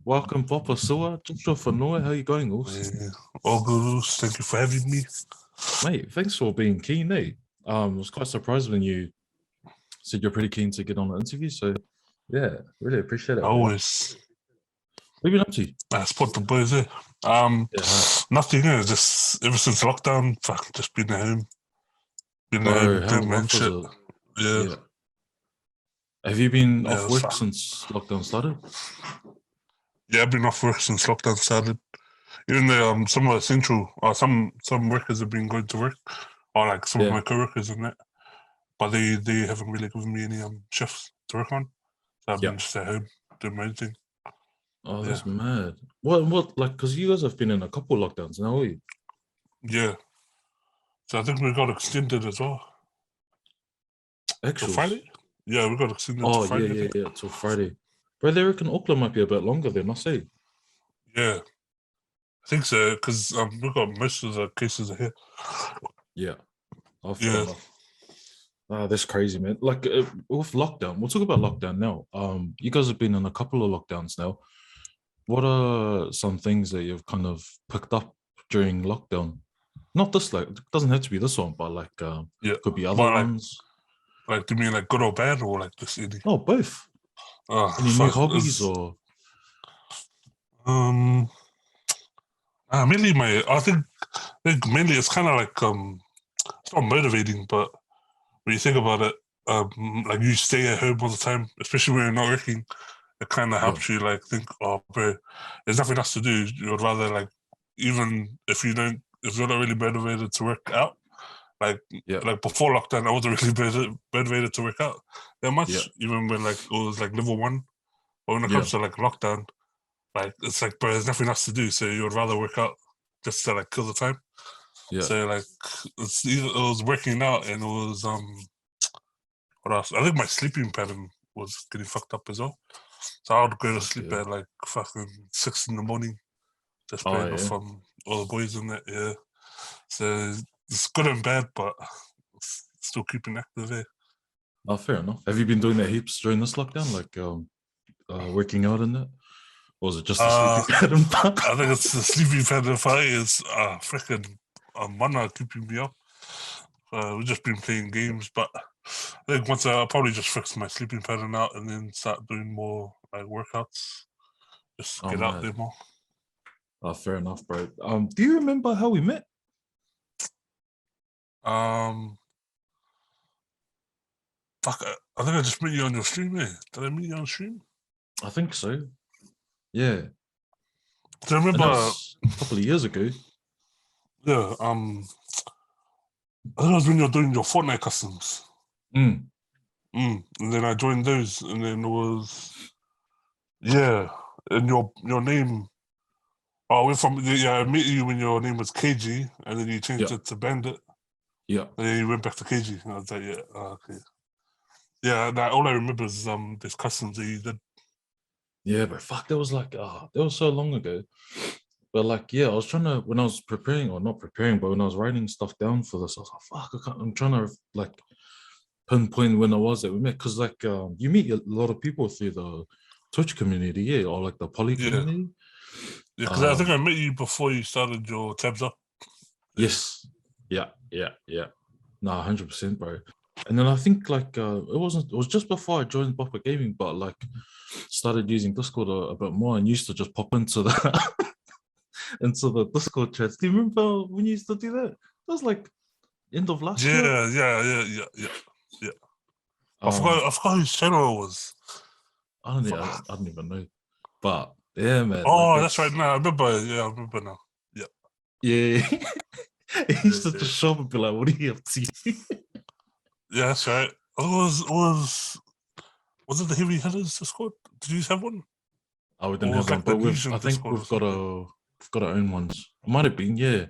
Welcome, Papa Sua. Joshua Fonua. How you going, Us? Yeah, all good. Thank you for having me. Mate, thanks for being keen, eh? I was quite surprised when you said you're pretty keen to get on the interview. So, yeah, really appreciate I it, bro. always What have you been up to? I support the boys there. Um, Yeah, Nothing. Just ever since lockdown, fuck, just been at bro, home how doing man rough was shit. it? Yeah, Yeah. Have you been yeah, it off was work fun. since lockdown started? Yeah, I've been off work since lockdown started. Even though some of essential, or some workers have been going to work, or like some of Yeah. my coworkers and that, but they haven't really given me any shifts to work on. So I've Yeah. been just at home doing my own thing. Oh, Yeah, that's mad. Like, because you guys have been in a couple lockdowns now, eh? yeah. So I think we got extended as well till Actuals. Friday. Yeah, we got extended to Oh, yeah, Friday, I yeah, think. yeah, till Friday. Bro, they reckon Auckland might be a bit longer then, I say. Yeah, I think so because we got most of the cases are here. Yeah. Oh, fair Yeah, enough. That's crazy, man. Like with lockdown, we'll talk about lockdown now. You guys have been in a couple of lockdowns now. What are some things that you've kind of picked up during lockdown? Not this, like, it doesn't have to be this one, but like, yeah. could be other But ones. do you mean like good or bad or like just any? Oh, both. Oh Any new fuck. hobbies or Um, mainly I think mainly it's kind of like it's not motivating, but when you think about it, like you stay at home all the time, especially when you're not working, it kind of yeah, helps you like think, oh, bro, there's nothing else to do. You would rather like even if you're not really motivated to work out. Like yeah, like before lockdown, I wasn't really motivated to work out that yeah, much, even when like it was like level one. But when it yeah, comes to like lockdown, like it's like bro, there's nothing else to do, so you would rather work out just to like kill the time. yeah. So like it was working out and it was what else? I think my sleeping pattern was getting fucked up as well. So I would go to Fuck sleep yeah. at like fucking 6 in the morning, just Oh playing yeah. with all the boys in it. Yeah, so it's good and bad, but still keeping active. Eh? Oh, fair enough. Have you been doing that heaps during this lockdown, like working out in that? Or was it just a sleeping Uh, pattern? I think it's the sleeping pattern fight is freaking mana keeping me up. We've just been playing games, but I think once I'll probably just fix my sleeping pattern out and then start doing more like workouts. Just Oh get out there man. more. Oh, fair enough, bro. Do you remember how we met? Um, Fuck, I think I just met you on your stream. Did I meet you on stream? I think so. Yeah. Do you And that remember? was a couple of years ago. Yeah. I think it was when you were doing your Fortnite customs. Mm. And then I joined those, and then it was yeah, and your name. Oh, we're from yeah. I met you when your name was KG, and then you changed Yeah. it to Bandit, Yeah. and then you went back to KG. And I was like, yeah, okay, yeah. Now all I remember is this customs that you did. Yeah, but fuck, that was like that was so long ago. But like, yeah, I was trying to when I was preparing or not preparing, but when I was writing stuff down for this, I was like, fuck, I'm trying to like pinpoint when I was that we met because like you meet a lot of people through the Twitch community, yeah, or like the poly Yeah, community. yeah. Because I think Um, I met you before you started your tabs up. Yeah, yes, yeah, yeah, yeah. No, 100%, bro. And then I think like it was just before I joined Boppagaming, but like started using Discord a bit more and used to just pop into the into the Discord chats. Do you remember when you used to do that? It was like end of last year. yeah. Um, I forgot whose channel it was. I don't even know. But yeah, man, like Oh, that's right. that's Now I remember. Yeah, I remember now. Yeah, yeah. He yeah, used to yeah. just show up and be like, "What are you up to?" Yeah, that's right. Was it the Heavy Hitters Discord? Did you have one? I wouldn't Or have was one, like the but I Legion think Discord or something? we've got our own ones. It might have been, yeah,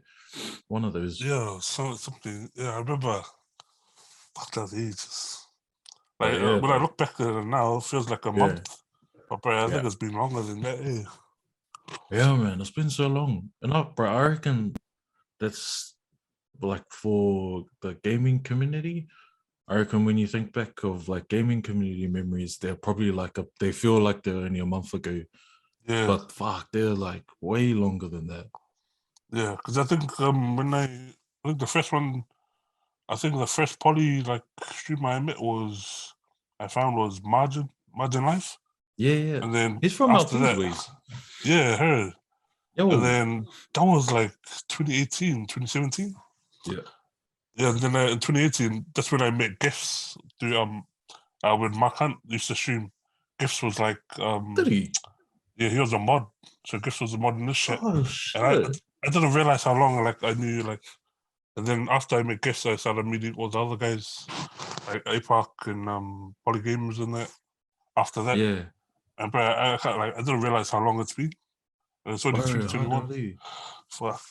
one of those. Yeah, something. Yeah, I remember. Fuck that ages. But Like yeah, when I bro. look back at it now, it feels like a Yeah, month. But bro, I yeah, think it's been longer than that. Eh? yeah, man. It's been so long, and bro, I reckon that's like for the gaming community. I reckon when you think back of like gaming community memories, they're probably like they feel like they're only a month ago. Yeah, but fuck, they're like way longer than that. yeah. Because I think I think the first one, I think the first poly like stream I found was Margin Life, Yeah, yeah. and then He's from after Maltese that, ways. yeah, her, and Yo. then that was like 2018, 2017. Yeah. Yeah, and then in 2018, that's when I met Gifts through when Mark Hunt used to stream. Gifts was like Did he? yeah, he was a mod, so Gifts was a mod in this shit, Oh and shit. I didn't realize how long like I knew like, and then after I met Gifts, I started meeting all the other guys like APAC and Polygamers and that. After that, Yeah. and but I didn't realize how long it's been. And it's only Bro, 2021. hardly. Fuck.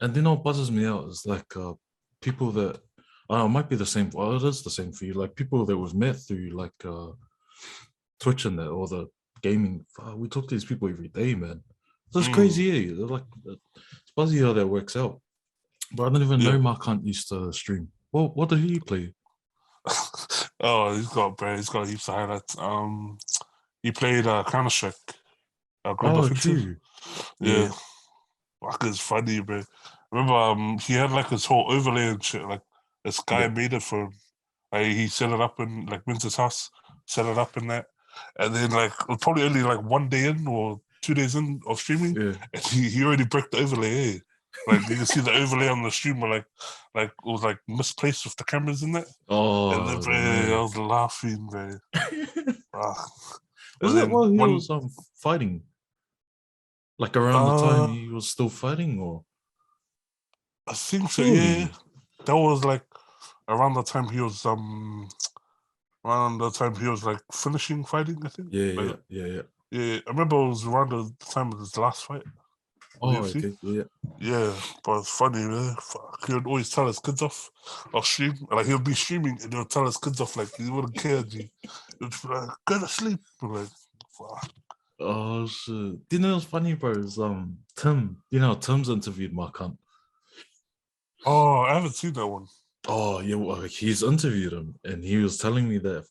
And then what buzzes me out is like people that it might be the same. Well, it is the same for you. Like people that we've met through like Twitch and that or the gaming. We talk to these people every day, man. So it's crazy. They're like it's buzzy how that works out. But I don't even know Yeah. Mark Hunt used to stream. Well, what did he play? Oh, he's got heaps of highlights. He played Counter Strike, Grand Oh, Offensive. true. Yeah, Yeah. fuck, it's funny, bro. Remember, he had like his whole overlay and shit. Like this guy Yeah. made it for him. Like, he set it up in like went to his house, set it up in that, and then like it was probably only like 1 day in or 2 days in of streaming, Yeah. and he already broke the overlay. Eh? Like you can see the overlay on the streamer, like it was like misplaced with the cameras in it. And then Oh bro, I man. was laughing, bro. Ah. Is And it then while he one, was fighting? Like around the time uh, he was still fighting, or I think so. Yeah, surely? that was like around the time he was around the time he was like finishing fighting. I think. Yeah, Like, yeah, yeah, yeah. yeah, I remember it was around the time of his last fight with Oh, UFC. okay, yeah. Yeah, but it's funny, man. Fuck, he would always tell his kids off stream. Like he'll be streaming and he'll tell his kids off. Like he wouldn't care. He would be like, go to sleep. I'm like, fuck. Oh shit. Do you know what's funny, bro? Is Tim, Tim's interviewed Mark Hunt. Oh, I haven't seen that one. Oh yeah, well, like, he's interviewed him and he was telling me that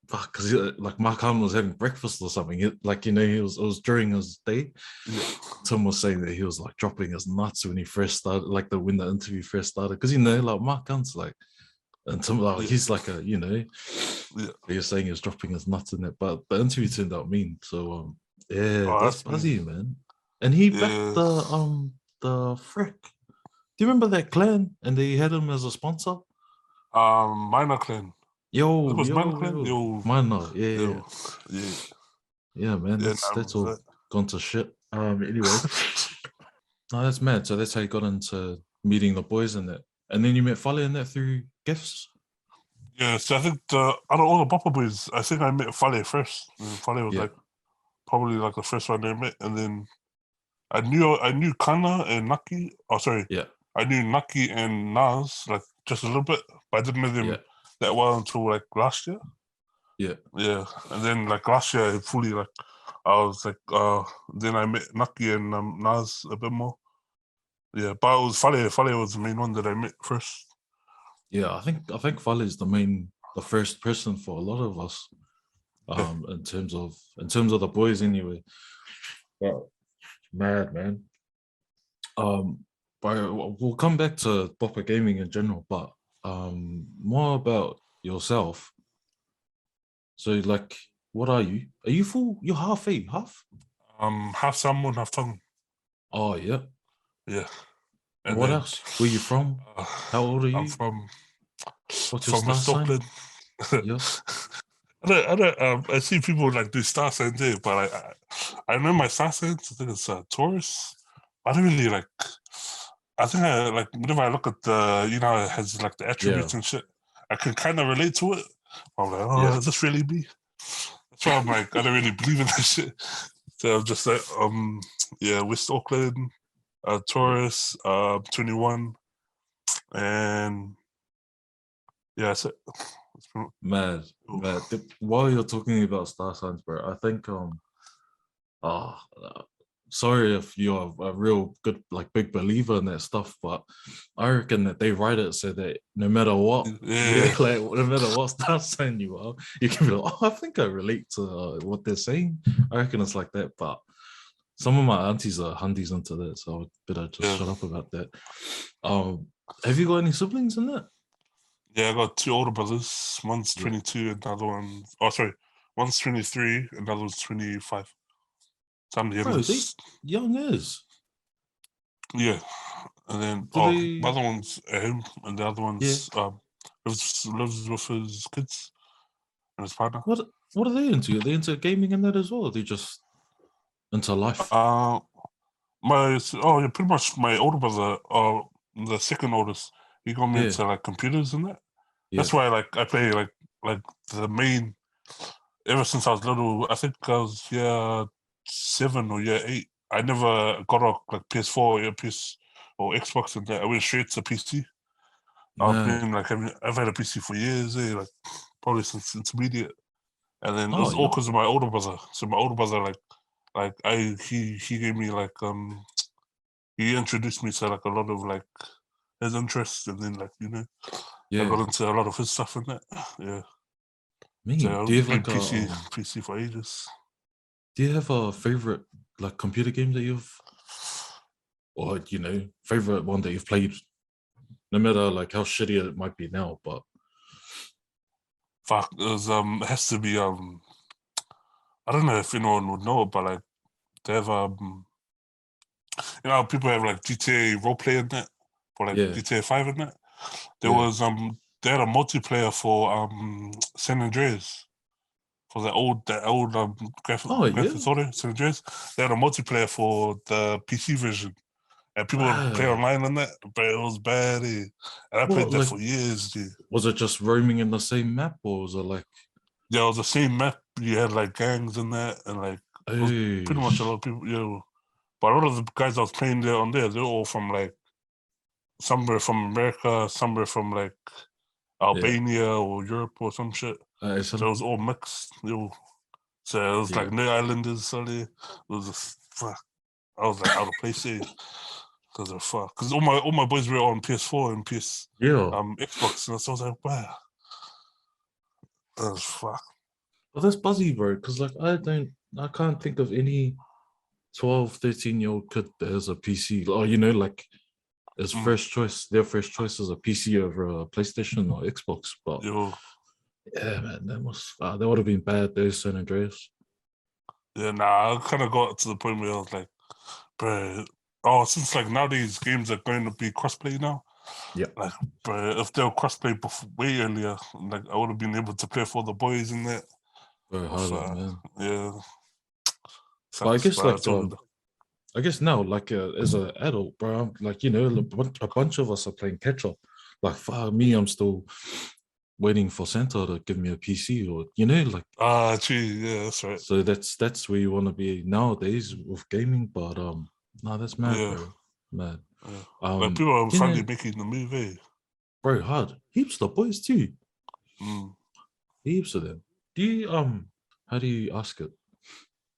fuck, because like Mark Hunt was having breakfast or something. Like it was during his day. Yeah. Tim was saying that he was like dropping his nuts when he first started, like when the interview first started. Because like Mark Hunt's like, and Tim like Yeah. he's like Yeah. he was saying he was dropping his nuts in it, but the interview turned out mean. So yeah, Oh, that's that's me. buzzy, man. And he backed Yeah. the frick. Do you remember that clan? And they had him as a sponsor. Minor Clan. It Yo, was Minor yo, Clan. yo. Yo, Mine not. Yeah, yeah, yo, yeah, yeah, man. yeah. That's Nah, all gone to shit. Anyway, no, that's mad. So that's how you got into meeting the boys and that. And then you met Folly and that through gifts. yeah. So I think out of all the Bopper boys, I think I met Fale first. And Fale was Yeah, like probably like the first one I met, and then I knew Kana and Naki. Oh, sorry, yeah, I knew Naki and Nas like just a little bit, but I didn't know yeah, them that well until like last year. yeah. Yeah, and then like last year, I fully like I was like then I met Naki and Nas a bit more. Yeah, but it was Fale. Fale was the main one that I met first. Yeah, I think Folly is the first person for a lot of us. Yeah, In terms of the boys anyway. But mad man. Um, but we'll come back to Boppagaming in general, but more about yourself. So like, what are you? Are you full? You're half A, half? half Salmon, half Tongan. Oh yeah. Yeah, And and what then else? Where you from? uh, How old are I'm you? What's your from star West sign? Auckland. Yeah. I see people like do star signs there, but I know my star signs. I think it's Taurus. I don't really like. I think I like whenever I look at the, it has like the Yeah. attributes and shit. I can kind of relate to it. I'm like, Yeah. is this really me? That's why I'm like, I don't really believe in this shit. So I'm just like, yeah, West Auckland, Yeah. Taurus, 21, and yeah, that's it. Mad. Mad. While you're talking about star signs, bro, I think ah, sorry if you're a real good, like big believer in that stuff, but I reckon that they write it so that no matter what, yeah, Yeah, like no matter what star sign you are, you can be like, oh, I think I relate to what they're saying. I reckon it's like that, but some of my aunties are handies into that, so I better just yeah, shut up about that. Um, have you got any siblings in that? yeah. I got two older brothers. One's Yeah. 22, and another one. Oh, sorry. One's 23, and another one's 25. So I'm the Bro, they youngest. young as. Yeah, and then Do my they? other one's at home, and the other Yeah. one's lives with his kids and his partner. What are they into? Are they into gaming and that as well? Or are they just into life? Uh, yeah, pretty much my older brother, the second oldest, he got me Yeah. into like computers and that. Yeah. That's why like I play like the main ever since I was little. I think I was year 7 or year 8. I never got a like PS4 or PS or Xbox and that. I went straight to PC. I've Mad. been like I've had a PC for years, like probably since intermediate. And then it Oh, was all yeah. because of my older brother. So my older brother like he gave me like he introduced me to like a lot of like his interests, and then like I Yeah. got into a lot of his stuff in that. Yeah, Me. so Do you I've have been like a PC for ages. do you have a favorite like computer game that you've or favorite one that you've played, no matter like how shitty it might be now, but Fuck, it has to be I don't know if anyone would know, but like they have how people have like GTA roleplay in that, for like yeah, GTA 5 in that. There yeah. was they had a multiplayer for San Andreas. For the old Oh Grand yeah. Theft Auto San Andreas. They had a multiplayer for the PC version. And people would play Wow. online on that, but it was bad. And I played What that like for years, dude. was it just roaming in the same map or was it like Yeah, it was the same map. You had like gangs in that, and like it was oh pretty much a lot of people. But a lot of the guys I was playing there on there, they're all from like somewhere from America, somewhere from like yeah. Albania or Europe or some shit. So it So, was all mixed. So it was yeah. like no islanders, sorry. It was just fuck. I was like out of place there because of fuck. Because all my boys were on PS4 and PS Yeah. Xbox, and so I was like, wow, that was fuck. But that's buzzy, bro, because like I can't think of any 12, 13-year-old kid that has a PC. Or like his Mm, first choice, their first choice is a PC over a PlayStation or Xbox. But yo, yeah, man, that would have been bad days, San Andreas. yeah, nah, I kind of got to the point where I was like, bro, oh, since like nowadays games are going to be crossplay now, Yeah. like, bro, if they were crossplay way earlier, like I would have been able to play for the boys in that. Very Of, harder, man. yeah, But I sucks, guess but I like told you. I guess now, like as an adult, bro, like a bunch of us are playing catch up. Like for me, I'm still waiting for Santa to give me a PC, or like Gee, yeah, that's right. so that's where you want to be nowadays with gaming. But no, that's mad, Yeah, bro, mad. yeah. Like people are You know, finally making the move, eh? bro, hard heaps of boys too, Mm, heaps of them. Do you how do you ask it?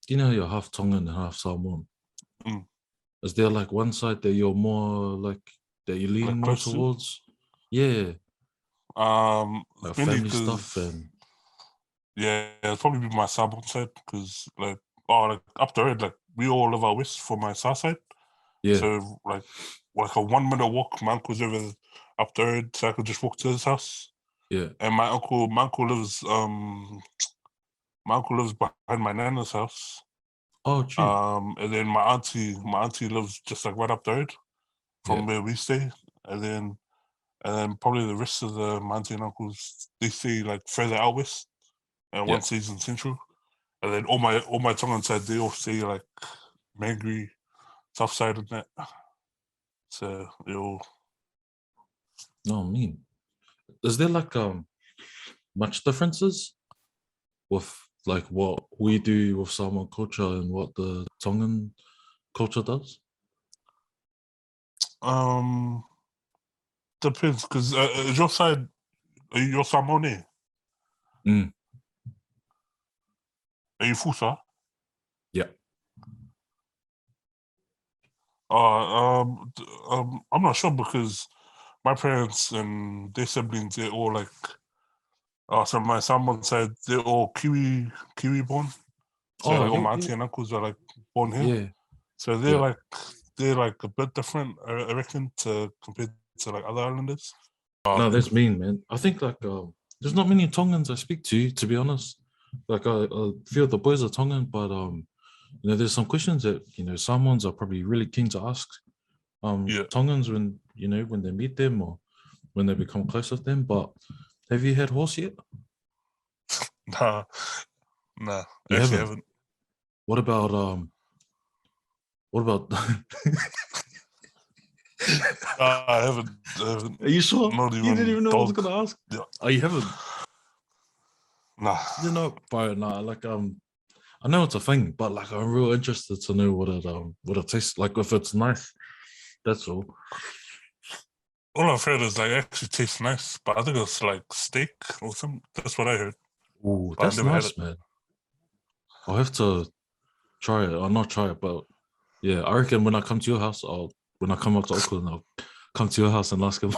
Do you know you're half Tongan and half Samoan? mm. Is there like one side that you're more like that you lean Like more close to. towards? Yeah, like Mainly family stuff because and yeah, it's probably be my Sabon side because like up the road, like we all live out west for my south side. yeah, So like a 1 minute walk, my uncle's over up the road, so I could just walk to his house. yeah. And my uncle lives behind my nana's house. Oh, gee, And then my auntie lives just like right up the road yeah, from where we stay. And then probably the rest of my auntie and uncles they stay like further out west, and yeah. one stays in central. And then all my Tongan side they all stay like Mangry, south side of that. So they all No, I mean, is there like much differences with like what we do with Samoan culture and what the Tongan culture does? um depends because is your side are you your Samone? Mm, Are you Fusa? yeah. I'm not sure because my parents and their siblings, they're all like, so my someone said they're all Kiwi born. So Oh, like all my you auntie and uncles are like born here. yeah, So yeah. they're like a bit different, I reckon, to compared to like other islanders. No, that's mean, man. I think like there's not many Tongans I speak to be honest. Like a few of the boys are Tongan, but there's some questions that Samoans are probably really keen to ask Yeah, Tongans when when they meet them or when they become close with them. But have you had horse yet? nah, nah, You actually haven't. haven't. What about what about I haven't. are you sure? Not You didn't even even know what I was dog. gonna ask? Yeah, Oh, you haven't? nah. Bro, nah, like I know it's a thing, but like I'm real interested to know what it tastes like if it's nice. That's all. All I've heard is like actually tastes nice, but I think it's like steak or something. That's what I heard, Ooh, but I've that's never had it. nice, man. I'll have to try it. I'll not try it, but yeah, I reckon when I come to your house, when I come up to Auckland, I'll come to your house and ask him.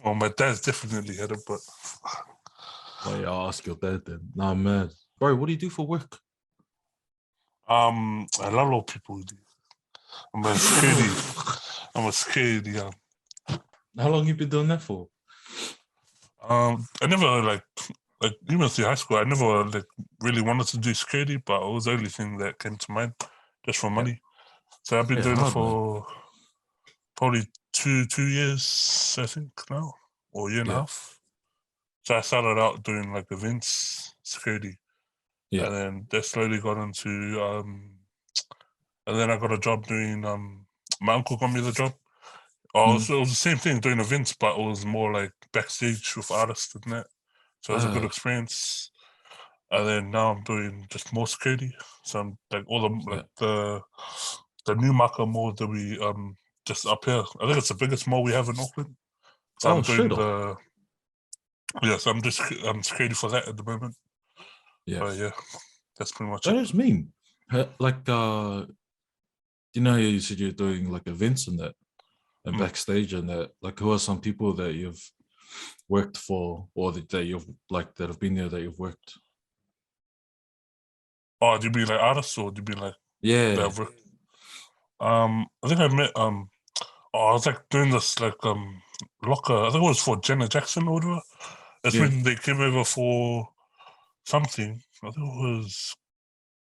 Well, my dad's definitely had it, but Oh yeah, I'll ask your dad then. Nah, man. Bro, what do you do for work? a lot of people do. I'm a security. I'm a security. How long you been doing that for? I never like even through high school. I never like really wanted to do security, but it was the only thing that came to mind, just for Yeah, money. So I've been yeah, doing it hard, man. for probably two years, I think now, or a year and a Yeah, half. So I started out doing like events security, yeah. and then that slowly got into and then I got a job doing my uncle got me the job. Oh, Mm. so it was the same thing doing events, but it was more like backstage with artists and that. So it was a good Ah, experience. And then now I'm doing just more security. So I'm like all the yeah. new market mall that we just up here. I think it's the biggest mall we have in Auckland. So Oh, I'm straight doing up. so I'm security for that at the moment. Yeah. But yeah, that's pretty much That it. is mean. Like you said you're doing like events and that and Mm. backstage and that. Like who are some people that you've worked for or that you've like that have been there that you've worked? Oh, do you mean like artists or do you mean like that Yeah. I've worked? I think I met I was like doing this like locker. I think it was for Janet Jackson or whatever. That's Yeah. when they came over for something. I think it was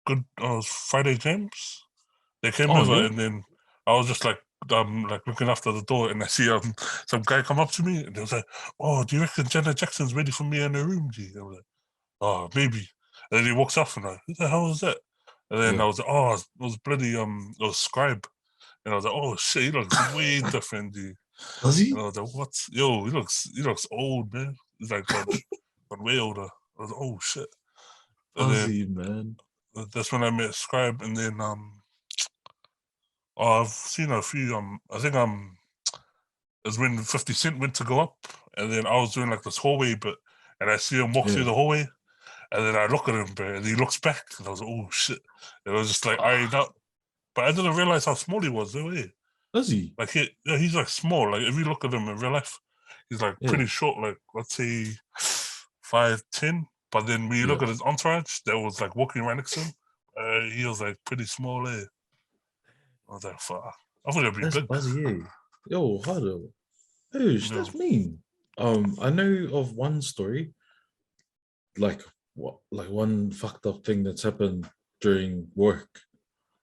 good. It was Friday James. They came Oh over yeah. and then I was just like looking after the door and I see some guy come up to me and he was like, "Oh, do you reckon Janet Jackson's ready for me in the room, G?" I was like, "Oh, maybe." And then he walks off and I'm like, "Who the hell was that?" And then Yeah. I was like, "Oh, it was bloody it was Scribe." And I was like, "Oh shit, he looks way different, dude." Does And he? I was like, "What? Yo, he looks old, man. He's like gone way older." I was like, "Oh shit!" And Does then he, man? that's when I met Scribe, and then I've seen a few I think it's when 50 Cent went to go up, and then I was doing like this hallway, and I see him walk through Yeah. the hallway, and then I look at him, bro, and he looks back, and I was like, "Oh shit!" And I was just like eyeing Ah, up, but I didn't realize how small he was. Though, eh? does he? Like he's like small. Like if you look at him in real life, he's like Yeah. pretty short. Like let's say 5'10". But then when you Yeah. look at his entourage, that was like walking right next to him, he was like pretty small. I was like, fuck. I thought it'd be That's big. Buzzy, eh? Yo, Hardo. Oosh, No. that's mean. I know of one story, like what like one fucked up thing that's happened during work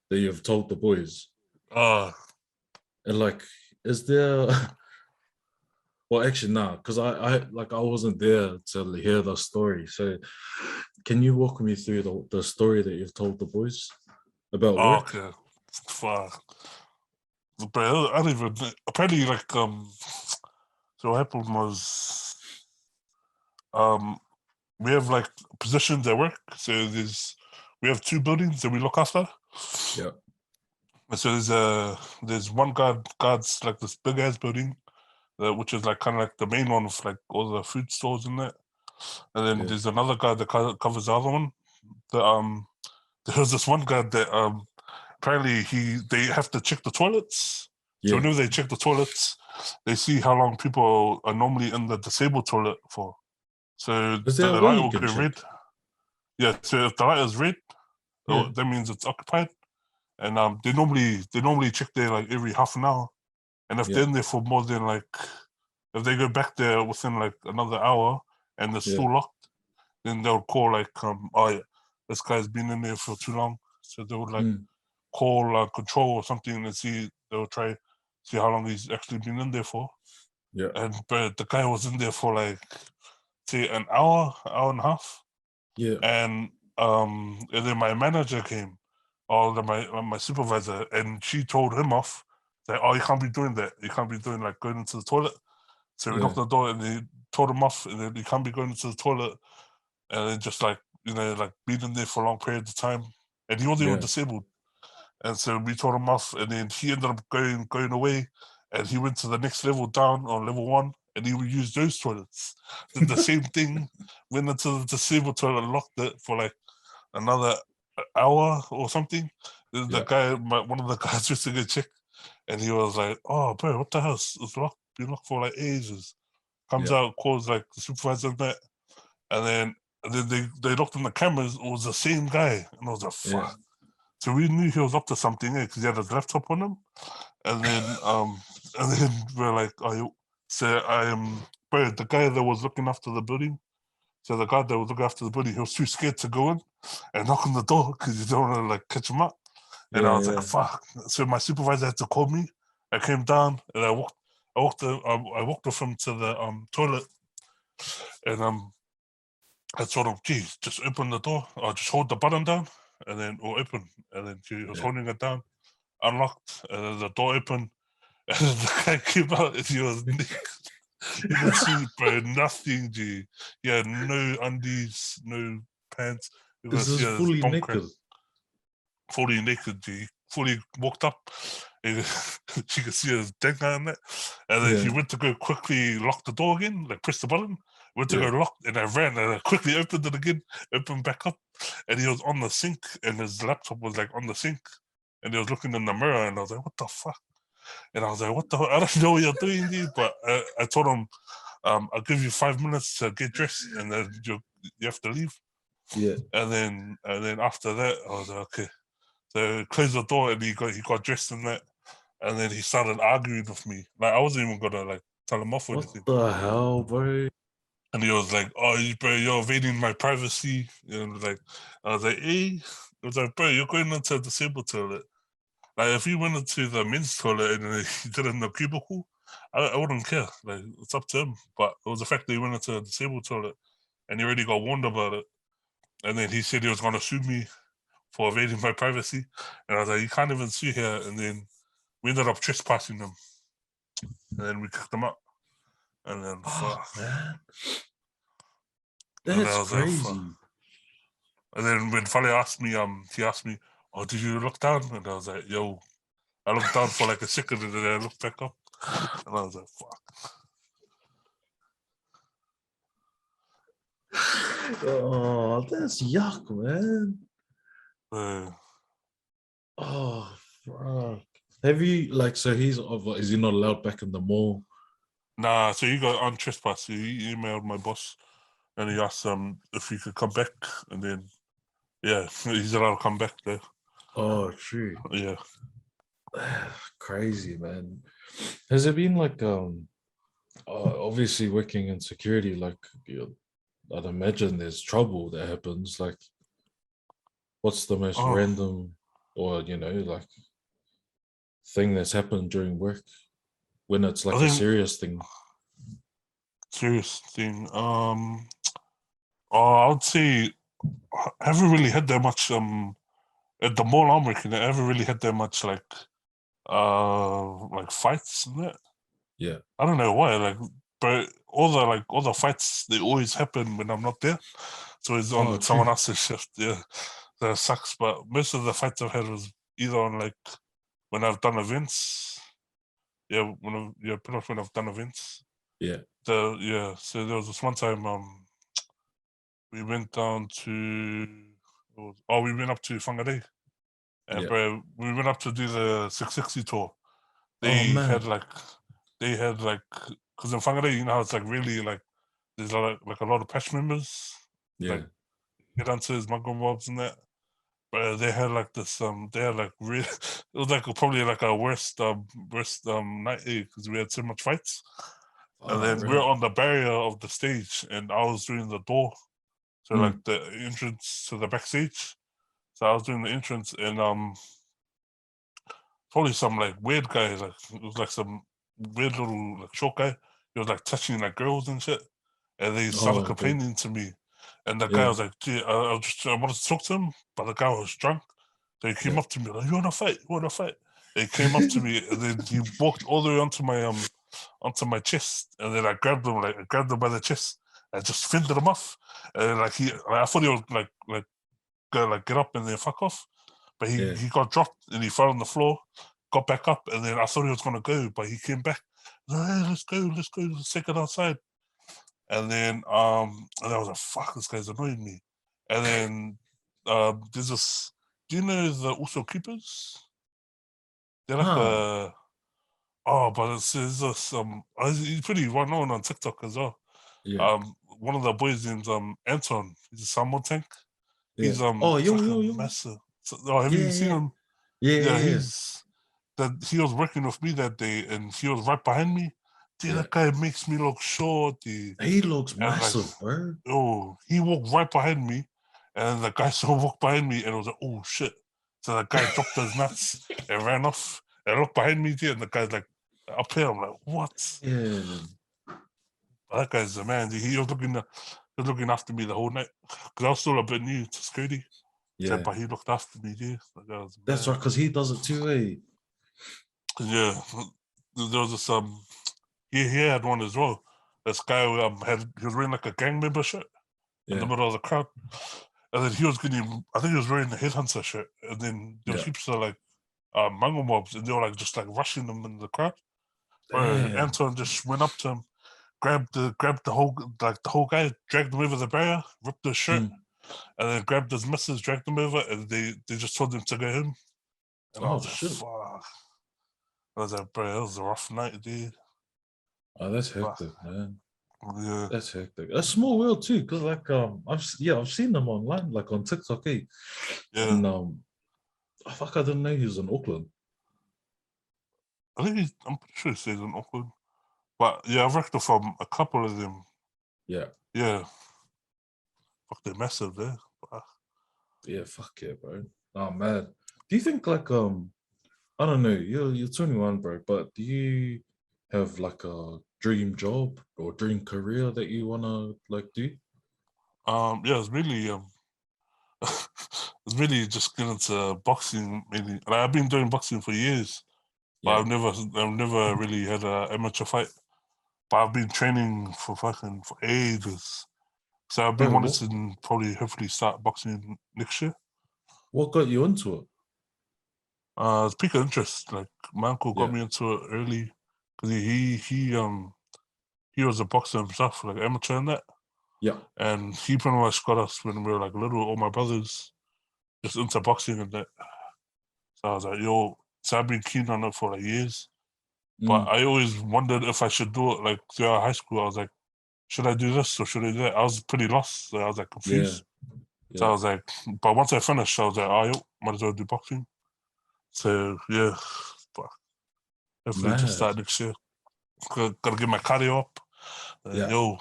that you've told the boys. Uh, And like, is there well actually nah, because I wasn't there to hear the story. So can you walk me through the story that you've told the boys about work? okay. Fuck. But I don't even. Apparently, like so what happened was um, we have like positions at work. So we have two buildings that we look after. Yeah. And so there's one guards like this big ass building, which is like kind of like the main one with like all the food stores in it. And then Yeah. there's another guy that covers the other one. The, there was this one guy that apparently they have to check the toilets. So Yeah. whenever they check the toilets, they see how long people are normally in the disabled toilet for. So Is there the a way light you will can go check? red. Yeah, so if the light is red, Yeah. that means it's occupied. And they normally check there like every half an hour. And if Yeah. they're in there for more than like, if they go back there within like another hour and they're still locked, then they'll call like, oh yeah, this guy's been in there for too long. So they would like call control or something and they'll try see how long he's actually been in there for. Yeah. But the guy was in there for like, say, an hour and a half. Yeah. And then my manager came, or my supervisor, and she told him off that, oh, you can't be doing that. You can't be doing like going into the toilet. So we knocked on the door and they told him off, and then you can't be going into the toilet, and then just like like being in there for long periods of time. And he wasn't even disabled. And so we told him off, and then he ended up going away, and he went to the next level down on level 1, and he would use those toilets. Did the same thing, went into the disabled toilet, locked it for like another hour or something. The guy, one of the guys, just to go check, and he was like, "Oh, bro, what the hell? It's locked. Been locked for like ages." Comes out, calls like the supervisor and that, and then they looked on the cameras. It was the same guy, and I was like, "Fuck." So we knew he was up to something because he had his laptop on him, and then we're like, "Oh, so bro, the guy that was looking after the building." So the guy that was looking after the building, he was too scared to go in and knock on the door because you don't want to like catch him up. And I was like, "Fuck!" So my supervisor had to call me. I came down and I walked with him to the toilet, and I told him, "Geez, just open the door or just hold the button down, and then or open." And then he was holding it down, unlocked, and then the door opened, and then the guy came out and he was naked. You can see, bro, nothing, G. He had no undies, no pants. You can This see is his fully bum crack, naked. fully naked, G. Fully walked up. And she could see his dick on it. And then he went to go quickly lock the door again, like press the button. Went to go lock, and I ran and I quickly opened it again, opened back up. And he was on the sink, and his laptop was like on the sink. And he was looking in the mirror, and I was like, "What the fuck?" And I was like, "What the hell? I don't know what you're doing, dude." But I told him, "I'll give you 5 minutes to get dressed, and then you have to leave." Yeah. And then after that, I was like, "Okay." So closed the door, and he got dressed in that, and then he started arguing with me. Like I wasn't even gonna like tell him off or What anything. the hell, bro? And he was like, "Oh, bro, you're invading my privacy." And like, I was like, "Hey," I was like, "Bro, you're going into a disabled toilet. Like, if you went into the men's toilet and he did it in the cubicle, I wouldn't care. Like, it's up to him. But it was the fact that he went into a disabled toilet and he already got warned about it. And then he said he was going to sue me for invading my privacy. And I was like, you can't even sue here. And then we ended up trespassing him. And then we kicked him out. And then, fuck. Man. And That's I was like, fuck. crazy. And then when Fale asked me, he asked me, "Oh, did you look down?" And I was like, "Yo," I looked down for like a second and then I looked back up. And I was like, fuck. Oh, that's yuck, man. Uh, Oh, fuck. Have you so is he not allowed back in the mall? nah, so he got on trespass. He emailed my boss and he asked if he could come back, and then he's allowed to come back there. Oh, true. Yeah. Crazy, man. Has it been obviously working in security, I'd imagine there's trouble that happens. Like, what's the most random or thing that's happened during work when it's like I a think serious thing? serious thing. I would say I haven't really had that much at the mall I'm working at. I haven't really had that much like fights and that. Yeah. I don't know why, but all the fights, they always happen when I'm not there. So it's on someone else's shift. Yeah, that sucks. But most of the fights I've had was either on when I've done events. Yeah, pretty much when I've done events. Yeah. So there was this one time we went down to we went up to Whangarei, And Yeah. bro, we went up to do the 660 tour. Oh They man. had like, because in Whangarei, you know how it's like really like, there's like a lot of patch members, Yeah. like headhunters, Mungo mobs and that. But they had like this, they had like really, it was like probably like our worst night because we had so much fights. And then we were on the barrier of the stage, and I was doing the door, so like the entrance to the backstage. So I was doing the entrance, and probably some like weird guy, like it was like some weird little like short guy. He was like touching like girls and shit, and they started Oh, okay. complaining to me. And the guy Yeah. was like, "Gee, I wanted to talk to him, but the guy was drunk." So he came Yeah. up to me like, "You want to fight? You want to fight?" And he came up to me, and then he walked all the way onto my chest, and then I grabbed him by the chest. I just fended him off, and like I thought he was like gonna get up and then fuck off, but Yeah. he got dropped and he fell on the floor, got back up, and then I thought he was gonna go, but he came back. Like, hey, let's go, let's take it outside. And then and I was like, fuck, this guy's annoying me. And then there's this. Do you know the also keepers? They're like Huh. a but it's this he's pretty well known on TikTok as well. Yeah. One of the boys named Anton. He's a salmon tank. Yeah. He's Oh, fucking yo. massive. So, have Yeah, you seen yeah. him? Yeah, Yeah, yeah, yeah. he was working with me that day, and he was right behind me. Dude, Yeah. that guy makes me look short, dude. He looks And like, massive, bro. oh, he walked right behind me, and the guy saw walk behind me, and it was like, oh shit. So the guy dropped his nuts and ran off. And I looked behind me, dude, and the guy's like up here. I'm like, what? Yeah. That guy's the man. Dude. He was looking after me the whole night because I was still a bit new to Scody. So, Yeah. but he looked after me, dude. That guy was the That's man. right, because he does it too, eh? Yeah, there was this he had one as well. This guy he was wearing like a gang member shirt in the Yeah. middle of the crowd, and then he was getting. I think he was wearing a headhunter shirt, and then there was Yeah. heaps of like mango mobs, and they were like just like rushing them in the crowd. Where Damn. Anton just went up to him, grabbed the whole guy, dragged him over the barrier, ripped his shirt, and then grabbed his missus, dragged him over, and they just told him to go home. And I Oh, was like, shit. fuck. I was like, bro, it was a rough night, dude. Oh, that's Fuck. hectic, man. Yeah. That's hectic. A small world too, because like I've seen them online, like on TikTok, eh? Yeah. And fuck, I didn't know he was in Auckland. I think I'm pretty sure he stays in Auckland. But yeah, I've worked with a couple of them. Yeah. Yeah. Fuck, they're massive there. Yeah, fuck yeah, bro. Oh man. Do you think like I don't know, you're 21, bro, but do you have like a dream job or dream career that you wanna like do? Yeah, it's really it's really just getting into boxing mainly. Like, I've been doing boxing for years, but Yeah. I've never really had an amateur fight. But I've been training for ages. So I've been Bro, wanting to probably hopefully start boxing next year. what got you into it? It's peak of interest. Like my uncle got Yeah. me into it early because he was a boxer himself, like amateur and that. Yeah. And he pretty much got us when we were like little, all my brothers, just into boxing and that. So I was like, yo, so I've been keen on it for like years. But I always wondered if I should do it like throughout high school. I was like, should I do this or should I do that? I was pretty lost. So I was like Yeah. confused. So I Yeah. was like, but once I finished, I was like, oh, yo, might as well do boxing. So yeah, but hopefully just Mad. start next year. Gotta get my cardio up. Yeah. Yo,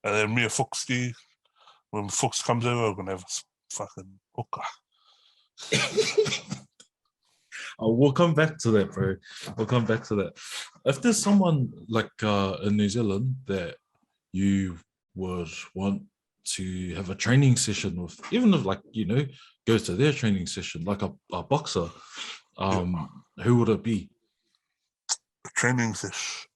and then me and Foxy, when Fox comes over, we're gonna have a fucking hooker. Oh, we'll come back to that, bro. We'll come back to that. If there's someone like in New Zealand that you would want to have a training session with, even if like, go to their training session, like a boxer, who would it be? Training fish.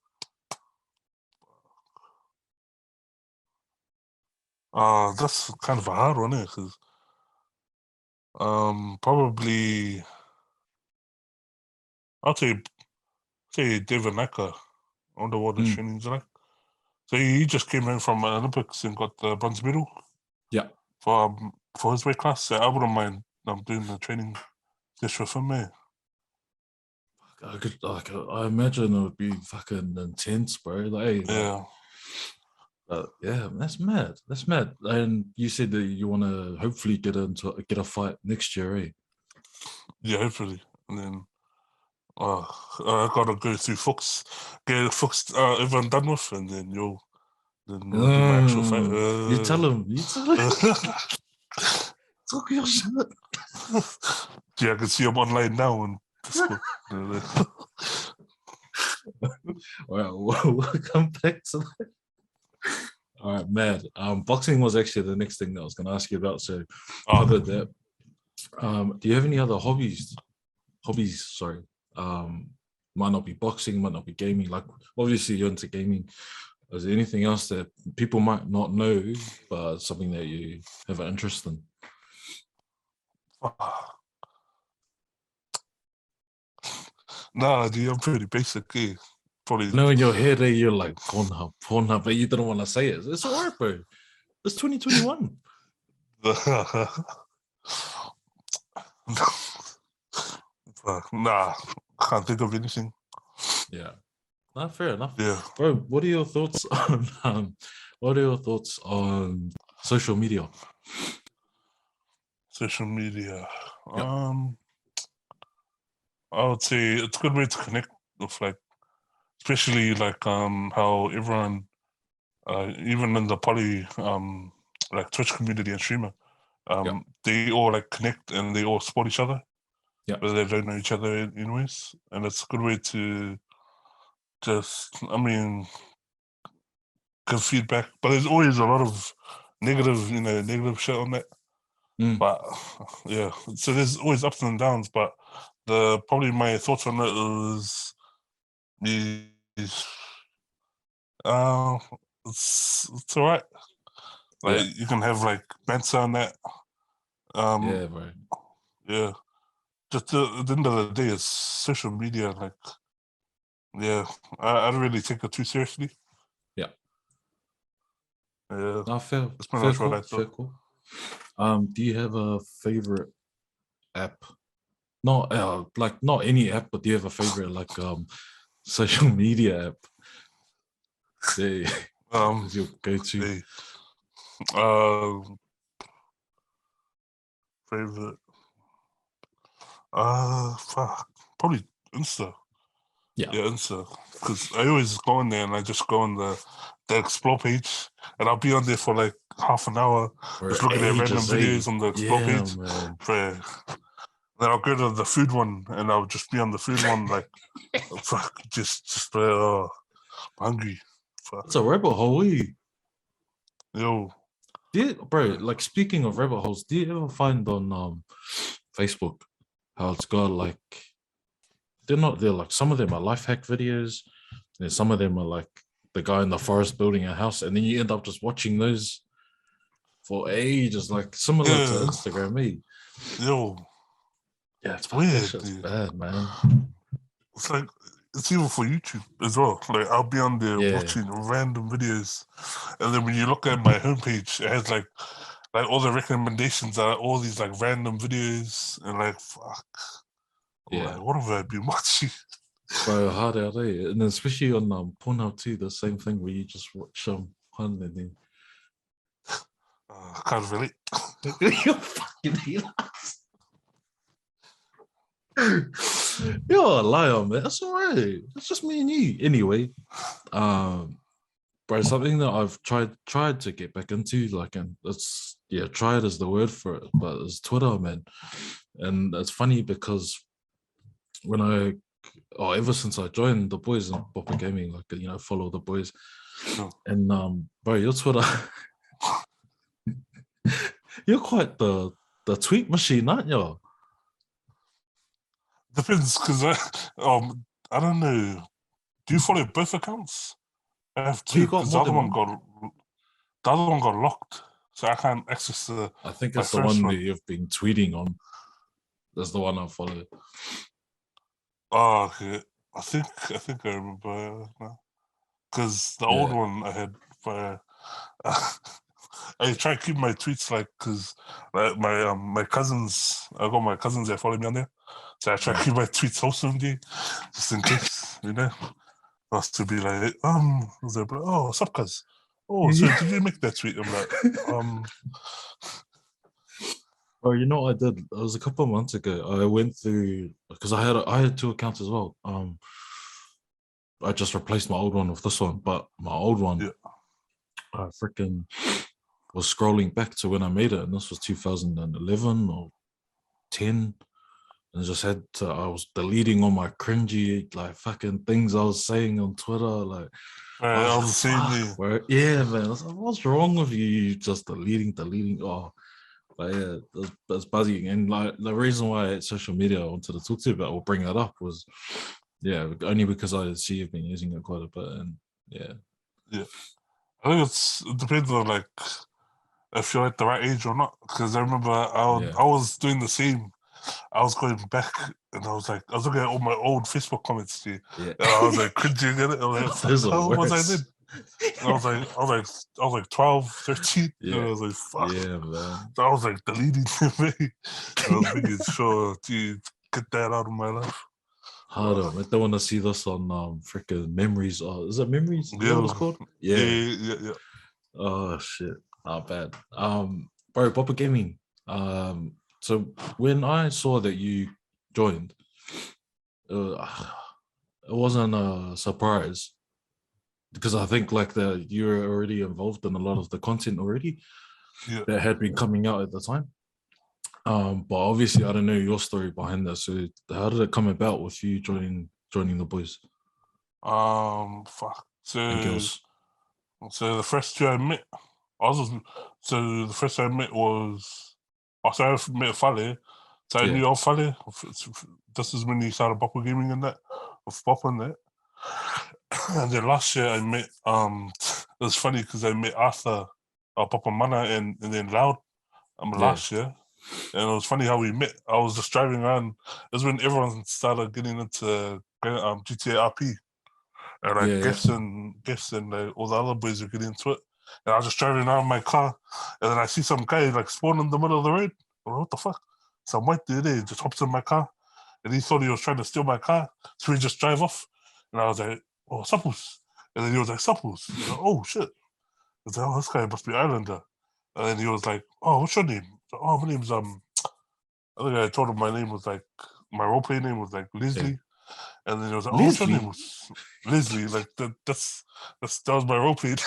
That's kind of a hard one, because probably I'll say David Naka, underwater trainings like. So he just came in from Olympics and got the bronze medal Yeah. for his weight class. So I wouldn't mind doing the training Just for me. I imagine it would be fucking intense, bro. Like, Yeah. yeah, that's mad. That's mad. And you said that you want to hopefully get a fight next year, eh? Yeah, hopefully. And then I gotta go through Fox, get Fox everyone done with, and then we'll do my actual fight. You tell him. You tell him. Talk your shit. Yeah, I can see him online now on Discord. All right, we'll come back to that. All right, mad. Boxing was actually the next thing that I was going to ask you about. So covered that. Do you have any other hobbies? Sorry. Might not be boxing, might not be gaming. Like, obviously, you're into gaming. Is there anything else that people might not know, but something that you have an interest in? Nah, dude, I'm pretty basic. Probably. No, in your head, you're like Pornhub, but you didn't want to say it. It's all right, bro. It's 2021. Nah, I can't think of anything. Yeah, not fair enough. Yeah, bro. What are your thoughts on social media? social media. Yep. I would say it's a good way to connect with especially how everyone, even in the poly Twitch community and streamer, Yep. they all connect and they all support each other. Yeah. But they don't know each other anyways, and it's a good way to just, give feedback. But there's always a lot of negative shit on that. But yeah, so there's always ups and downs. But probably my thoughts on it is it's alright. You can have banter on that. Yeah, bro. Yeah. Just at the end of the day, it's social media. Yeah, I don't really take it too seriously. Yeah. Yeah. No, fair. That's pretty much what I Fair, thought. cool. Do you have a favorite app? Not not any app, but do you have a favorite social media app? Say, your go-to. Favorite. Fuck. Probably Insta. Yeah. Yeah, Insta. Because I always go in there and I just go on the explore page, and I'll be on there for half an hour, just looking at random videos on the explore page. Man. Then I'll go to the food one, and I'll just be on the food one, fuck, just hungry. Fuck. It's a rabbit hole, Yo. Bro, speaking of rabbit holes, do you ever find on Facebook how it's got they're some of them are life hack videos, and some of them are the guy in the forest building a house, and then you end up just watching those for ages, similar to Instagram, me. Yo. Yeah, it's weird. That shit's bad, man. It's it's even for YouTube as well. I'll be on there watching random videos, and then when you look at my homepage, it has all the recommendations are all these random videos, and fuck. Yeah. What have I been watching? Bro, hard out, eh? And especially on Pornhub too, the same thing where you just watch one and then I can't relate. You're fucking You're a liar, man. That's all right. It's just me and you. Anyway, bro, something that I've tried to get back into, and it's tried is the word for it, but it's Twitter, man. And it's funny because ever since I joined the boys in Boppagaming, follow the boys. And bro, your Twitter, you're quite the tweet machine, aren't you? Depends, because I don't know. Do you follow both accounts? I have two, because the other one got locked, so I can't access the. I think it's the one that you've been tweeting on. That's the one I follow. Oh, okay. I think I remember now. Because the old one I had, I try to keep my tweets like, cause like my cousins, I got my cousins that follow me on there, so I try to keep my tweets wholesome, just in case, us to be like, was like, oh, what's up, cuz? Oh, so did you make that tweet? I'm like, Oh, you know what I did? It was a couple of months ago. I went through because I had two accounts as well. I just replaced my old one with this one, but my old one, yeah, I freaking was scrolling back to when I made it, and this was 2011 or 10, and just I was deleting all my cringy like fucking things I was saying on Twitter, like. I was the same. Fuck, bro. Yeah, man. I was like, what's wrong with you? You just deleting. Oh, but yeah, that's buzzing. And like the reason why social media I wanted to talk to you about or bring that up was, yeah, only because I see you've been using it quite a bit, and yeah, I think it depends on like if you're at the right age or not. Because I remember I was doing the same. I was going back and I was looking at all my old Facebook comments, and I was like cringing at it. I was like, those are what was I worse. did? And I was like 12, 13. Yeah, And I was like, fuck. yeah, man. So I was like deleting me. I was making sure to get that out of my life. Hold on, I don't want to see this on freaking memories. Is it memories? Is that what it's called? Yeah. Yeah. Oh shit, not bad. Bro, Boppagaming. So when I saw that you joined, uh, it wasn't a surprise because I think like you were already involved in a lot of the content already that had been coming out at the time. But obviously I don't know your story behind that. So how did it come about with you joining the boys Fuck. and girls? So the first year I met, the first year I met was, after I met Fale, so I knew of Fale. This is when he started Boppagaming and that, with Bop and that. And then last year I met, it was funny because I met Arthur, Papa Mana, and then Loud last year. And it was funny how we met. I was just driving around. It was when everyone started getting into GTA RP. And like gifts and like all the other boys were getting into it. And I was just driving around my car, and then I see some guy like spawn in the middle of the road. I'm like, what the fuck? Some white dude there just hops in my car, and he thought he was trying to steal my car, so he just drive off. And I was like, oh, Supples. And then he was like, Supples. Like, oh shit. I was like, oh, this guy must be Islander. And then he was like, oh, what's your name? Like, oh, my name's I think I told him my name was like, my roleplay name was like Leslie. Yeah. And then he was like, oh, what's your name? Was Leslie. Like, that was my roleplay.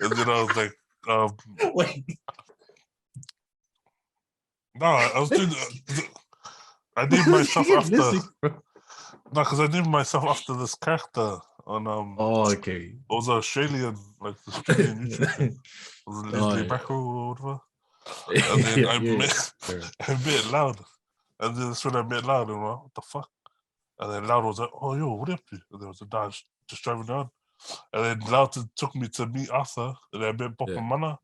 And then I was like, Wait. No, I was doing. I named myself after. No, because I named myself after this character on. Oh, okay. It was an Australian, like the Australian YouTube thing. It was Leslie Mackerel or whatever. And then I met Loud. And then that's when I met Loud, and I'm like, what the fuck? And then Loud was like, oh, yo, what are you up to? And there was a dad just driving down. And then Loud took me to meet Arthur, and then I met Bop and Mana.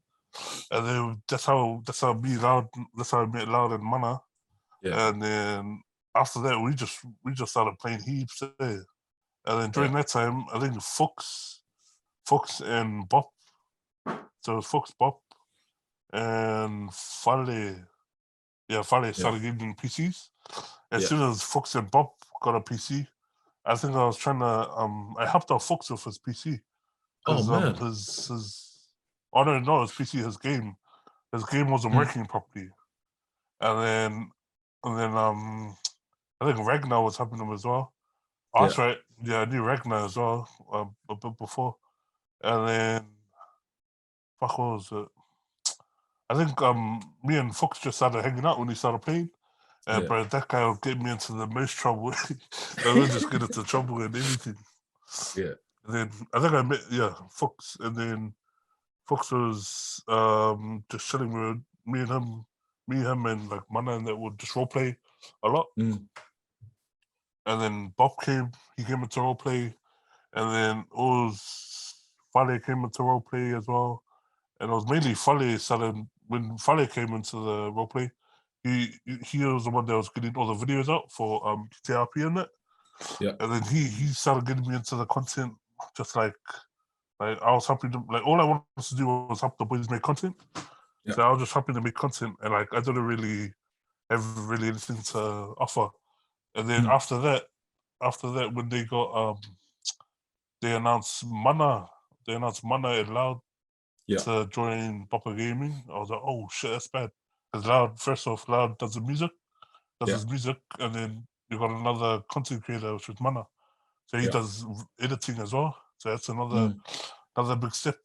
And then that's how I met Loud and Mana. Yeah. And then after that, we just started playing heaps. And then during that time, I think Fox and Bop. So Fox, Bop, and Fale. Yeah, Fale started getting PCs. As soon as Fox and Bop got a PC, I think I was trying to I helped out Fox with his PC. Oh man. His oh no, his PC, his game wasn't working properly. And then I think Ragnar was helping him as well. Oh, that's right. Yeah, I knew Ragnar as well a bit before. And then fuck, what was it? I think me and Fox just started hanging out when he started playing. But that guy would get me into the most trouble. I would just get into trouble and everything. Yeah. And then I think I met Fox, and then Fox was just chilling with me, him, and like Mana, and that would just roleplay a lot. And then Bob came into roleplay, and then it was Fale came into roleplay as well. And it was mainly Fale when Fale came into the roleplay. He was the one that was getting all the videos out for TRP and that. Yeah. And then he started getting me into the content just like Like I was happy to like all I wanted to do was help the boys make content. Yeah. So I was just happy to make content, and like I didn't really have really anything to offer. And then after that, when they announced Mana and Loud Yeah. to join Boppagaming, I was like, oh shit, that's bad. Because Loud, first off, Loud does the music, his music, and then you got another content creator, which is Mana. So he does editing as well. So that's another big step.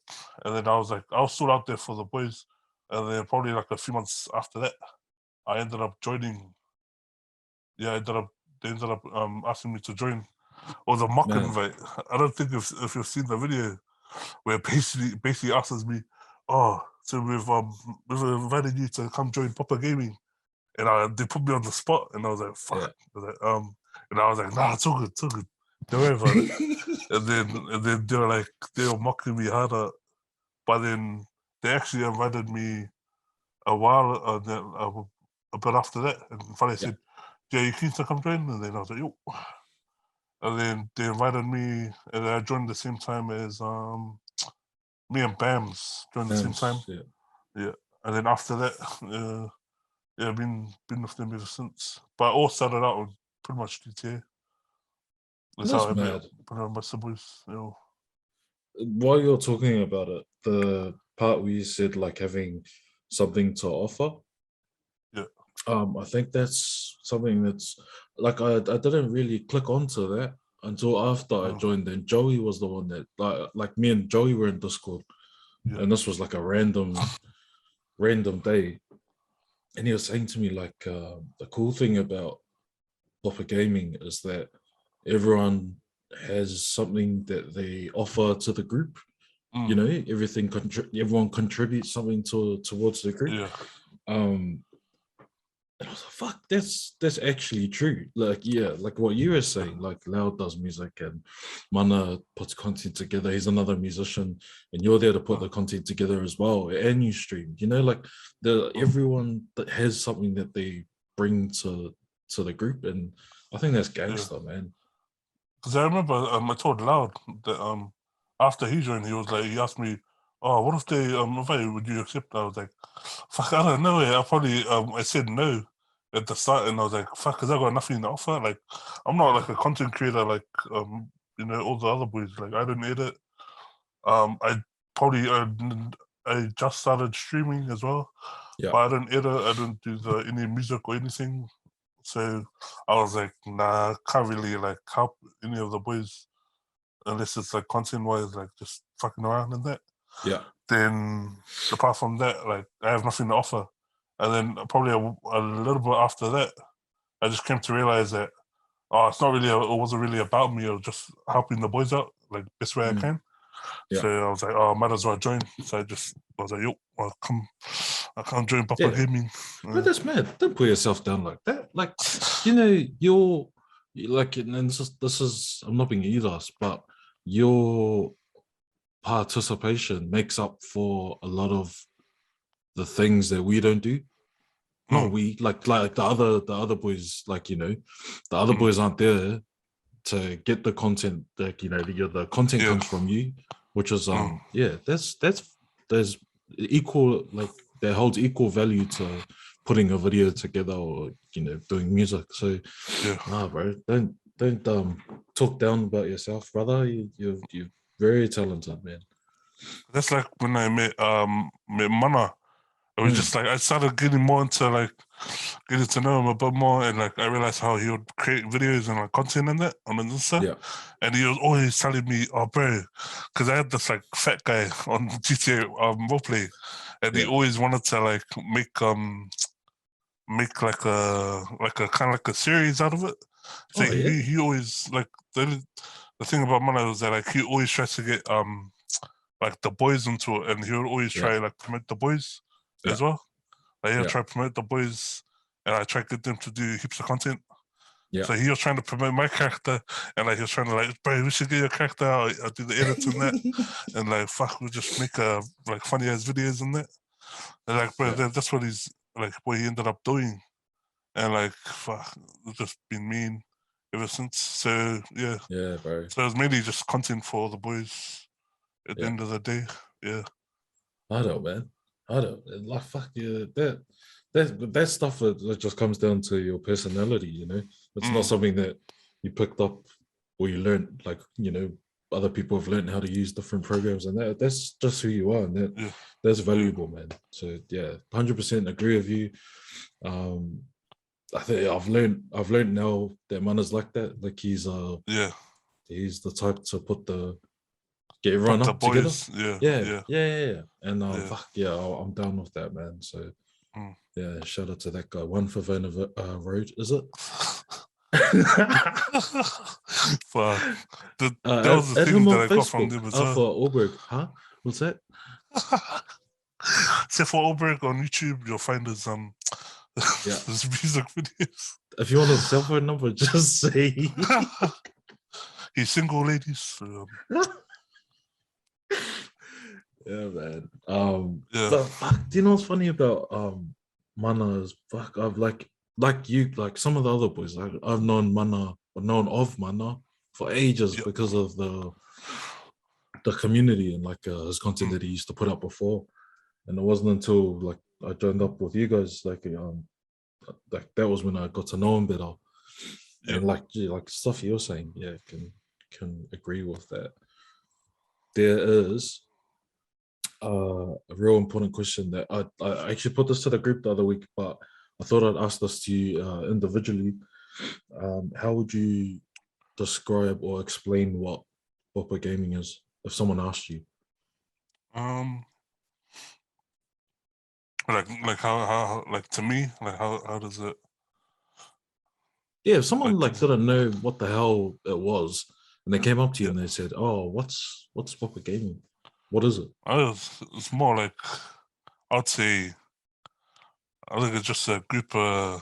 And then I was still out there for the boys. And then probably like a few months after that, I ended up joining. Yeah, they ended up asking me to join. It was a mock invite. I don't think if you've seen the video where basically asks me, oh, so we've invited you to come join Boppagaming. And they put me on the spot, and I was like, "Fuck!" And I was like, "Nah, it's all good, Don't worry about it." and then they were mocking me harder, but then they actually invited me a while, a bit after that, and finally said, "Yeah, you keen to come join?" And then I was like, "Yo." And then they invited me, and I joined the same time as me and Bams joined the same time. Yeah. And then after that, yeah, I've been with them ever since. But I all started out on pretty much GTA. That's how I met my siblings, While you're talking about it, the part where you said like having something to offer, I think that's something that's like I didn't really click onto that until after I joined. Then Joey was the one that like me and Joey were in Discord, and this was like a random day, and he was saying to me like the cool thing about Boppagaming is that everyone has something that they offer to the group. You know, everyone contributes something towards the group. And I was like, fuck, that's actually true. Like, yeah, like what you were saying, like Loud does music and Mana puts content together. He's another musician, and you're there to put the content together as well. And you stream, you know, like everyone that has something that they bring to the group. And I think that's gangster, man. Because I remember I told Loud that after he joined, he asked me, "Oh, what if they invite you? Would you accept?" I was like, "Fuck, I don't know." I probably I said no at the start, and I was like, "Fuck," because I got nothing to offer. Like, I'm not like a content creator like all the other boys. Like, I don't edit. I probably I just started streaming as well, but I don't edit. I don't do any music or anything. So I was like, nah, I can't really like help any of the boys unless it's like content wise, like just fucking around and that. Then apart from that, like I have nothing to offer. And then probably a little bit after that, I just came to realize that it's not really, it wasn't really about me. Or just helping the boys out like best way I can. So I was like, oh, I might as well join. So I was like, yo, I can't join Boppagaming. But that's mad. Don't put yourself down like that. Like, you know, you're like, and this is I'm not being elitist, but your participation makes up for a lot of the things that we don't do. Not we, like the other boys, like, you know, the other boys aren't there to get the content. Like, you know, the content comes from you, which is there's equal, like that holds equal value to putting a video together or, you know, doing music. So nah, bro, don't talk down about yourself, brother. You're very talented, man. That's like when I met Mana. It was just like I started getting more into like getting to know him a bit more, and like I realized how he would create videos and like content and that on Insta. And he was always telling me, "Oh, bro," because I had this like fat guy on GTA roleplay, and he always wanted to like make like a kind of like a series out of it. So he always like the thing about Mana was that like he always tries to get like the boys into it, and he would always try like promote the boys as well. Like he'll try to promote the boys, and I try to get them to do heaps of content. So he was trying to promote my character, and like he was trying to like, bro, we should get your character out. I'll do the edits and that, and like fuck, we'll just make like funny ass videos and that. And like, bro, that's what what he ended up doing, and like fuck, it's just been mean ever since. So yeah, bro. So it was mainly just content for the boys. at the end of the day. Yeah. I don't, man. I don't. Like, fuck yeah. That stuff that just comes down to your personality, you know? It's not something that you picked up or you learned, like, you know, other people have learned how to use different programs, and that's just who you are, and that's valuable, man. So yeah, 100% agree with you. I think I've learned now that Mana's like that. Like he's the type to get everyone Put the up together. boys, yeah. And fuck yeah, I'm down with that, man. So yeah, shout out to that guy. One for Vanna Road, is it? Fuck. That was the thing that I got from them as well. For Alberg, huh? What's that? Except for Oberg on YouTube, you'll find his his music videos. If you want a cell phone number, just say. He's single, ladies. So, yeah, man. But fuck, do you know what's funny about Mana is fuck? I've like you, like some of the other boys. Like I've known of Mana for ages because of the community and like his content that he used to put up before. And it wasn't until like I joined up with you guys, like that was when I got to know him better. And like stuff you're saying, can agree with that. There is a real important question that I actually put this to the group the other week, but I thought I'd ask this to you individually. How would you describe or explain what Boppagaming is if someone asked you? Like how like to me, like how does it? Yeah, if someone like didn't know what the hell it was, and they came up to you and they said, "Oh, what's Boppagaming? What is it?" It's more like I'd say I think it's just a group of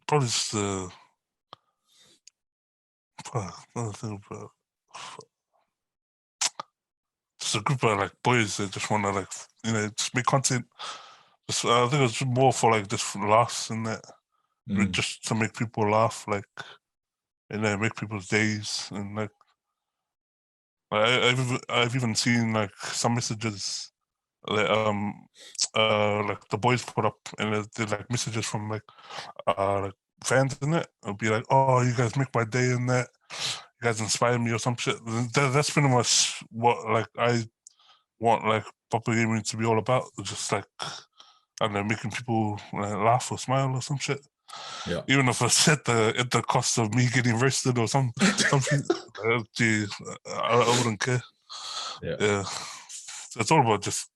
probably just just a group of like boys that just want to like just make content. I think it's more for like just laughs and that, just to make people laugh, like make people's days and like I've even seen like some messages that like the boys put up, and they're like messages from like fans in it. It'll be like, "Oh, you guys make my day," and that you guys inspire me or some shit. That's pretty much what like I want like Boppagaming to be all about. Just like I don't know, making people laugh or smile or some shit. Yeah. Even if it's at the cost of me getting roasted or something, gee, I wouldn't care. Yeah. So it's all about just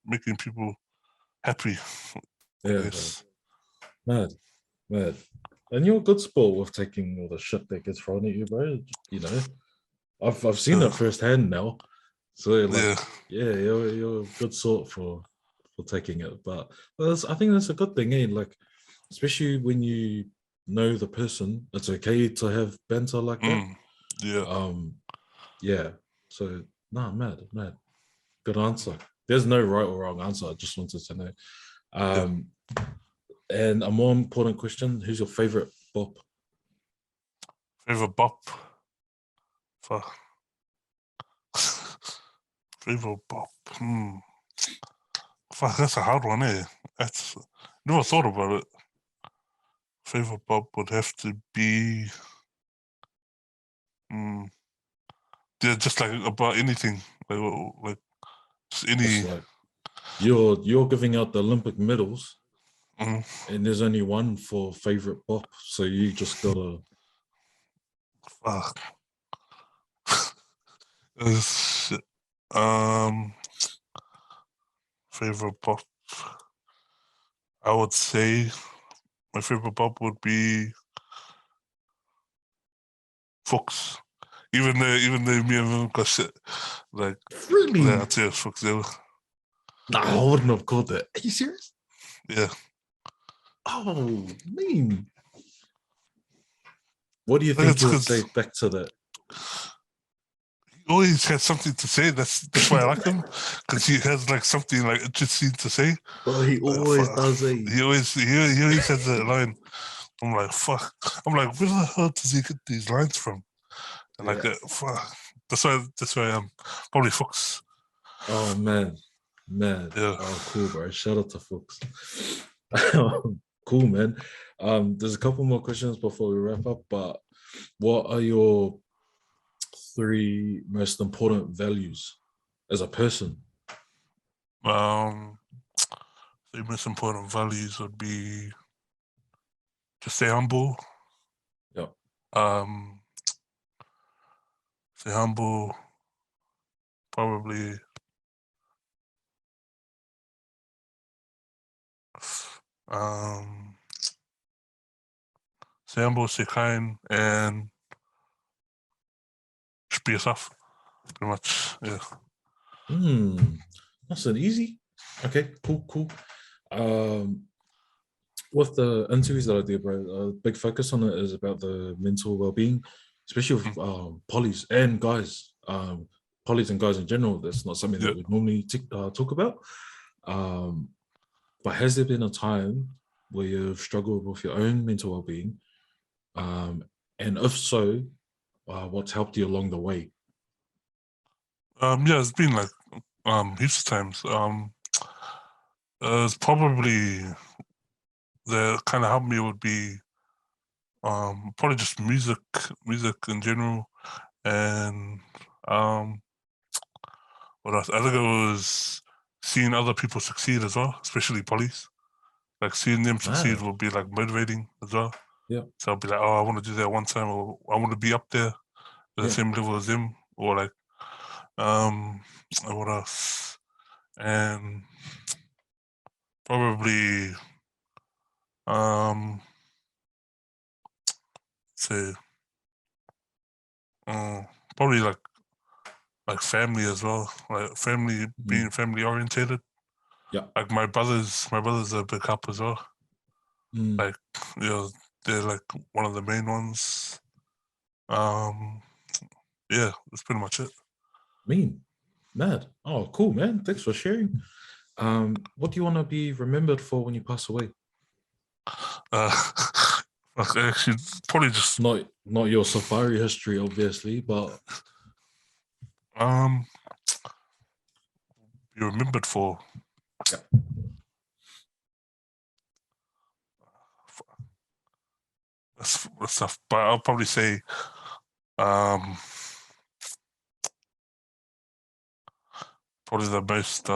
making people happy. Yeah. Mad. And you're a good sport with taking all the shit that gets thrown at you, bro. You know, I've seen it firsthand now. So like, you're a good sort for taking it. But I think that's a good thing, eh? Like, especially when you know the person, it's okay to have banter like that. Yeah. So mad. Good answer. There's no right or wrong answer. I just wanted to know. And a more important question: who's your favorite bop? Favorite bop? Fuck. Favorite bop? Fuck, that's a hard one, eh? Never thought about it. Favorite bop would have to be just like about anything, like just any. It's like you're giving out the Olympic medals, and there's only one for favorite bop, so you just gotta. Fuck. Favorite pop. I would say my favorite pop would be Fox. Even though me and him got shit. Like really? Yeah, I'd say it's Fox. Yeah. Nah, I wouldn't have called it. Are you serious? Yeah. Oh, mean. What do you think you would say back to that? He always has something to say. That's why I like him, because he has like something like interesting to say. Well, he always does it. He always has that line. I'm like, fuck. I'm like, where the hell does he get these lines from? Like Yeah. that's why I'm probably Fox. Oh man. Yeah. Oh, cool, bro. Shout out to Fox. Cool, man. There's a couple more questions before we wrap up, but what are your 3 most important values as a person? The most important values would be to stay humble. Yep. Um, stay humble. Probably. Um, stay humble, stay kind, and just be yourself. Pretty much. Yeah. That's an easy. Okay, cool. Um, with the interviews that I do, bro, a big focus on it is about the mental well-being, especially with polys and guys. Polys and guys in general. That's not something Yeah. that we normally talk about. But has there been a time where you've struggled with your own mental well-being? And if so, what's helped you along the way? Yeah, it's been like heaps of times. It's probably the kind of helped me would be probably just music in general, and what else? I think it was seeing other people succeed as well, especially police. Like seeing them succeed Mad. will be like motivating as well. Yeah. So I'll be like, oh, I want to do that one time, or I want to be up there at the Yeah. same level as them, or like um, what else? And probably um, say uh, probably like family as well, like family being Mhm. family orientated. Yeah. Like my brothers are a big help as well. Mm. Like you know, they're like one of the main ones. Um, yeah, that's pretty much it. Mean. Mad. Oh, cool, man. Thanks for sharing. What do you want to be remembered for when you pass away? Uh, like actually, probably just Not your safari history, obviously, but um, be remembered for. yeah. That's stuff. But I'll probably say um, probably the most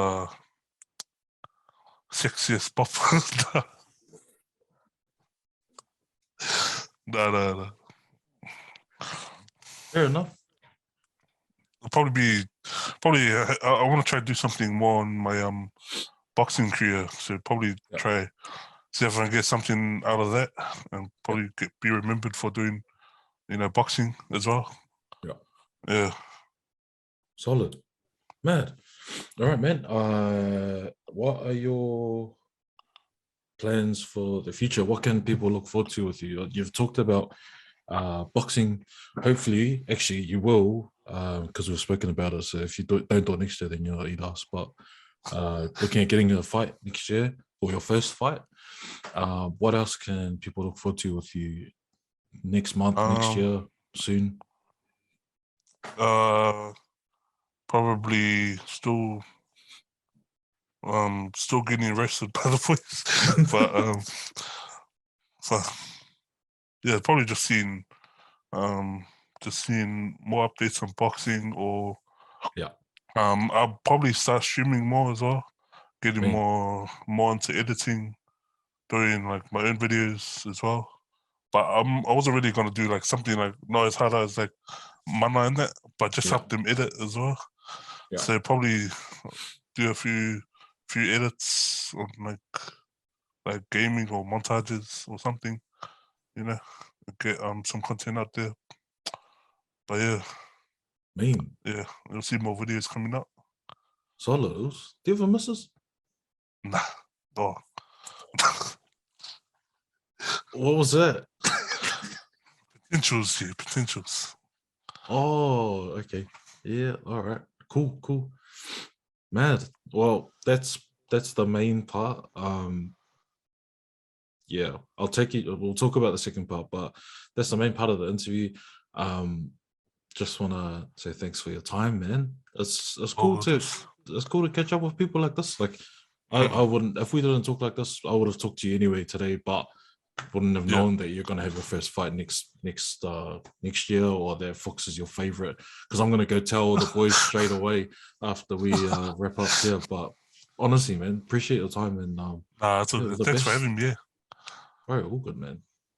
sexiest pop. No. Fair enough. It'll probably be probably. I want to try to do something more on my boxing career. So probably Yeah. try see if I can get something out of that, and Yeah. probably be remembered for doing boxing as well. Yeah. Yeah. Solid. Mad. All right, man. What are your plans for the future? What can people look forward to with you? You've talked about boxing. Hopefully, actually, you will, because we've spoken about it. So if you don't do it next year, then you'll eat us. But looking at getting a fight next year or your first fight, what else can people look forward to with you next month, next Um. year, soon? Uh. Probably still getting arrested by the police, but yeah, probably just seeing more updates on boxing, or Yeah, I'll probably start streaming more as well, getting me. more into editing, doing like my own videos as well. But I wasn't really gonna do like something like not as hard as like Mana in that, but just Yeah, help them edit as well. yeah. So probably do a few edits on like gaming or montages or something, you know, get some content out there. But Mean. yeah, you'll see more videos coming up. Solos. Do you have a missus? Nah, oh, What was that? potentials here, potentials. Oh, okay. Yeah, all right. Cool. Mad. Well, that's the main part. Yeah, I'll take it. We'll talk about the second part, but that's the main part of the interview. Um, just want to say thanks for your time, man. It's All cool good. to catch up with people like this. Like I Mm. wouldn't, if we didn't talk like this, I would have talked to you anyway today, but wouldn't have Yeah. known that you're gonna have your first fight next year, or that Fox is your favorite. Because I'm gonna go tell the boys straight away after we wrap up here. But honestly, man, appreciate your time and Nah, it's all yeah, all good. the Thanks for best. having me. Yeah. All right, all good, man.